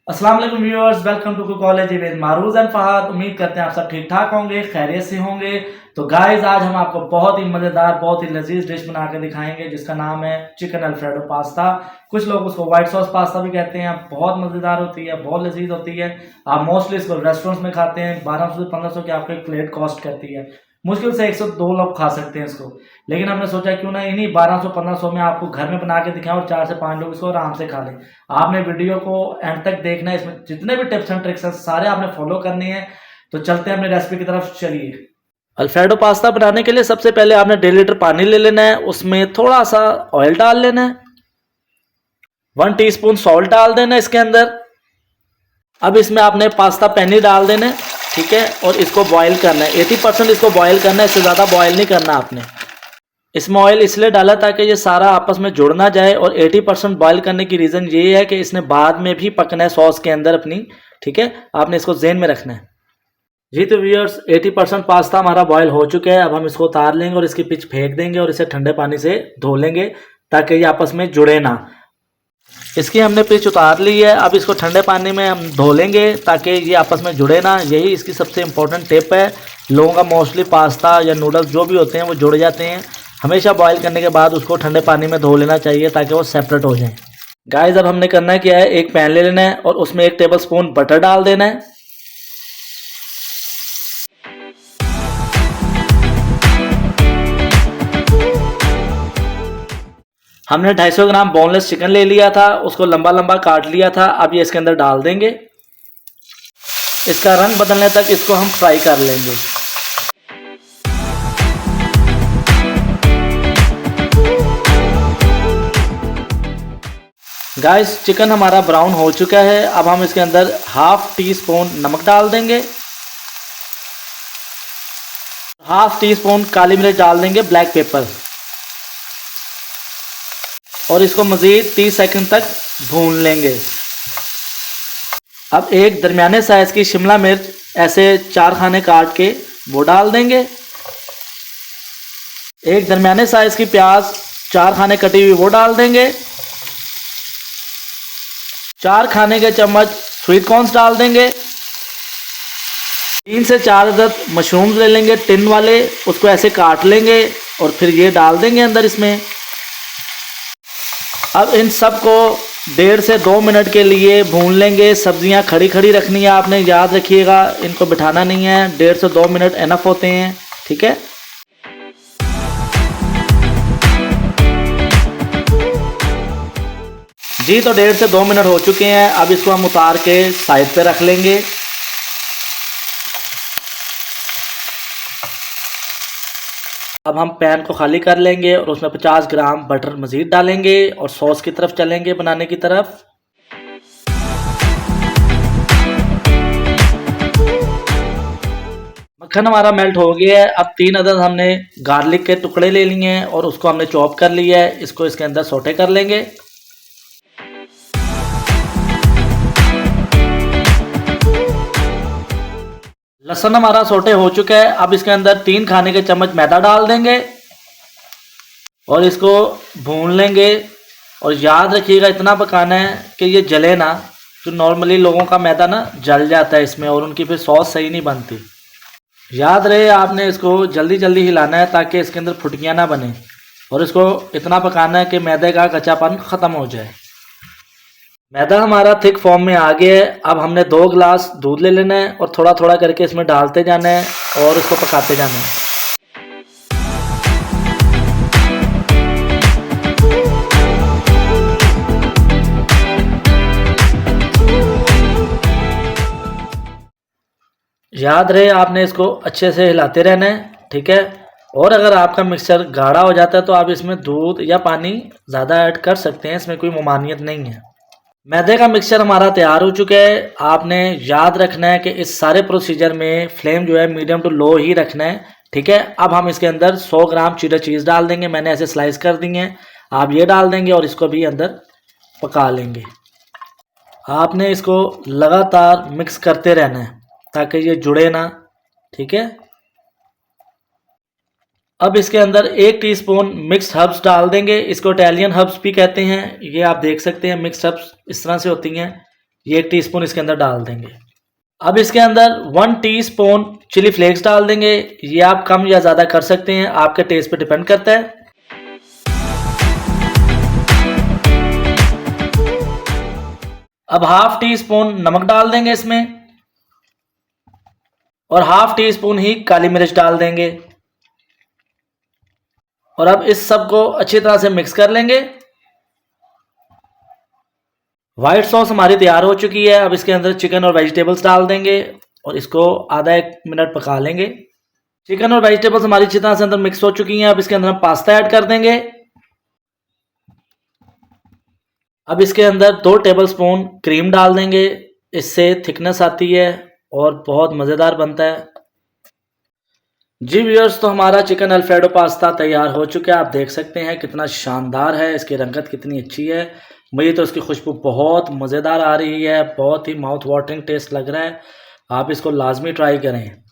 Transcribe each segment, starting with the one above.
अस्सलाम वालेकुम viewers, welcome to college with Maruz and Fahad. उम्मीद करते हैं आप सब ठीक ठाक होंगे, खैरियत से होंगे। तो गाइस, आज हम आपको बहुत ही मज़ेदार, बहुत ही लजीज डिश बना के दिखाएंगे जिसका नाम है चिकन अल्फ्रेडो पास्ता। कुछ लोग उसको व्हाइट सॉस पास्ता भी कहते हैं। बहुत मज़ेदार होती है, बहुत लजीज होती है। आप मोस्टली इसको रेस्टोरेंट्स में खाते हैं। 1200 से 1500 की आपको एक प्लेट कॉस्ट करती है। मुश्किल से 102 लोग खा सकते हैं इसको। लेकिन हमने सोचा क्यों ना इन्हीं 1200-1500 में आपको घर में बना के दिखाएं और 4 से 5 लोग इसको आराम से खा लें। आपने वीडियो को एंड तक देखना है। इसमें जितने भी टिप्स एंड ट्रिक्स हैं सारे आपने फॉलो करनी है। तो चलते हैं अपनी रेसिपी की तरफ, चलिए। अल्फ्रेडो पास्ता बनाने के लिए सबसे पहले आपने 1.5 लीटर पानी ले लेना है। उसमें थोड़ा सा ऑयल डाल लेना है। 1 टीस्पून सॉल्ट डाल देना है इसके अंदर। अब इसमें आपने पास्ता पैनी डाल देना है, ठीक है। और इसको बॉईल करना है। 80% इसको बॉईल करना है, इससे ज़्यादा बॉईल नहीं करना आपने। इसमें ऑयल इसलिए डाला ताकि ये सारा आपस में जुड़ ना जाए। और 80% बॉईल करने की रीज़न ये है कि इसने बाद में भी पकना है सॉस के अंदर अपनी, ठीक है। आपने इसको ज़हन में रखना है। जी तो व्यूअर्स, 80% पास्ता हमारा बॉयल हो चुका है। अब हम इसको उतार लेंगे और इसकी पिच फेंक देंगे और इसे ठंडे पानी से धो लेंगे ताकि ये आपस में जुड़े ना। इसकी हमने पिच उतार ली है। अब इसको ठंडे पानी में हम धो लेंगे ताकि ये आपस में जुड़े ना। यही इसकी सबसे इम्पोर्टेंट टिप है। लोगों का मोस्टली पास्ता या नूडल्स जो भी होते हैं वो जुड़ जाते हैं। हमेशा बॉईल करने के बाद उसको ठंडे पानी में धो लेना चाहिए ताकि वो सेपरेट हो जाए। गाइस, अब हमने करना क्या है, एक पैन ले लेना है और उसमें 1 टेबल स्पून बटर डाल देना है। हमने 250 ग्राम बोनलेस चिकन ले लिया था, उसको लंबा लंबा काट लिया था। अब ये इसके अंदर डाल देंगे। इसका रंग बदलने तक इसको हम फ्राई कर लेंगे। गाइस, चिकन हमारा ब्राउन हो चुका है। अब हम इसके अंदर 1/2 टीस्पून नमक डाल देंगे। 1/2 टीस्पून काली मिर्च डाल देंगे, ब्लैक पेपर। और इसको मज़ीद 30 सेकंड तक भून लेंगे। अब एक दरमियाने साइज़ की शिमला मिर्च ऐसे 4 खाने काट के वो डाल देंगे। एक दरमियाने साइज़ की प्याज 4 खाने कटी हुई वो डाल देंगे। 4 खाने के चम्मच स्वीट कॉर्न्स डाल देंगे। 3 से 4 अदद मशरूम्स ले लेंगे टिन वाले, उसको ऐसे काट लेंगे और फिर ये डाल देंगे अंदर इसमें। अब इन सब को 1.5 से 2 मिनट के लिए भून लेंगे। सब्जियां खड़ी खड़ी रखनी है आपने, याद रखिएगा, इनको बिठाना नहीं है। 1.5 से 2 मिनट एनफ होते हैं, ठीक है। जी तो 1.5 से 2 मिनट हो चुके हैं। अब इसको हम उतार के साइड पे रख लेंगे। अब हम पैन को खाली कर लेंगे और उसमें 50 ग्राम बटर मज़ीद डालेंगे और सॉस की तरफ चलेंगे, बनाने की तरफ। मक्खन हमारा मेल्ट हो गया है। अब 3 अदद हमने गार्लिक के टुकड़े ले लिए हैं और उसको हमने चॉप कर लिया है। इसको इसके अंदर सौटे कर लेंगे। लहसुन हमारा सोटे हो चुका है। अब इसके अंदर 3 खाने के चम्मच मैदा डाल देंगे और इसको भून लेंगे। और याद रखिएगा, इतना पकाना है कि ये जले ना। तो नॉर्मली लोगों का मैदा ना जल जाता है इसमें और उनकी फिर सॉस सही नहीं बनती। याद रहे, आपने इसको जल्दी जल्दी हिलाना है ताकि इसके अंदर फुटकियाँ ना बने। और इसको इतना पकाना है कि मैदे का कच्चापन ख़त्म हो जाए। मैदा हमारा थिक फॉर्म में आ गया है। अब हमने 2 गिलास दूध ले लेना है और थोड़ा थोड़ा करके इसमें डालते जाना है और इसको पकाते जाना है। याद रहे, आपने इसको अच्छे से हिलाते रहना है, ठीक है। और अगर आपका मिक्सचर गाढ़ा हो जाता है तो आप इसमें दूध या पानी ज़्यादा ऐड कर सकते हैं, इसमें कोई ममानियत नहीं है। मैदे का मिक्सचर हमारा तैयार हो चुका है। आपने याद रखना है कि इस सारे प्रोसीजर में फ्लेम जो है मीडियम टू लो ही रखना है, ठीक है। अब हम इसके अंदर 100 ग्राम चीडर चीज़ डाल देंगे। मैंने ऐसे स्लाइस कर दी हैं, आप ये डाल देंगे और इसको भी अंदर पका लेंगे। आपने इसको लगातार मिक्स करते रहना है ताकि ये जुड़े ना, ठीक है। अब इसके अंदर 1 टीस्पून मिक्स्ड हर्ब्स डाल देंगे। इसको इटालियन हर्ब्स भी कहते हैं। ये आप देख सकते हैं, मिक्स्ड हर्ब्स इस तरह से होती हैं। ये 1 टीस्पून इसके अंदर डाल देंगे। अब इसके अंदर 1 टीस्पून चिली फ्लेक्स डाल देंगे। ये आप कम या ज़्यादा कर सकते हैं, आपके टेस्ट पे डिपेंड करता है। अब हाफ टी स्पून नमक डाल देंगे इसमें और हाफ टी स्पून ही काली मिर्च डाल देंगे और अब इस सब को अच्छी तरह से मिक्स कर लेंगे। व्हाइट सॉस हमारी तैयार हो चुकी है। अब इसके अंदर चिकन और वेजिटेबल्स डाल देंगे और इसको आधा 1 मिनट पका लेंगे। चिकन और वेजिटेबल्स हमारी अच्छी तरह से अंदर मिक्स हो चुकी हैं। अब इसके अंदर हम पास्ता ऐड कर देंगे। अब इसके अंदर 2 टेबलस्पून क्रीम डाल देंगे, इससे थिकनेस आती है और बहुत मज़ेदार बनता है। जी व्यूअर्स, तो हमारा चिकन अल्फ्रेडो पास्ता तैयार हो चुका है। आप देख सकते हैं कितना शानदार है, इसकी रंगत कितनी अच्छी है। मुझे तो इसकी खुशबू बहुत मज़ेदार आ रही है, बहुत ही माउथ वाटरिंग टेस्ट लग रहा है। आप इसको लाजमी ट्राई करें।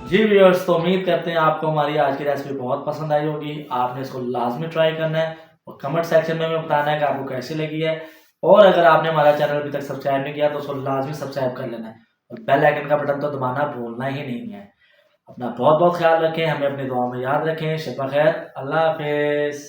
जी व्यूअर्स, तो उम्मीद करते हैं आपको हमारी आज की रेसिपी बहुत पसंद आई होगी। आपने इसको लाजमी ट्राई करना है और कमेंट सेक्शन में हमें बताना है कि आपको कैसी लगी है। और अगर आपने हमारा चैनल अभी तक सब्सक्राइब नहीं किया तो उसको लाजमी सब्सक्राइब कर लेना है और बेल आइकन का बटन तो दबाना भूलना ही नहीं है। अपना बहुत बहुत ख्याल रखें, हमें अपनी दुआ में याद रखें। शब खैर, अल्लाह हाफिज़।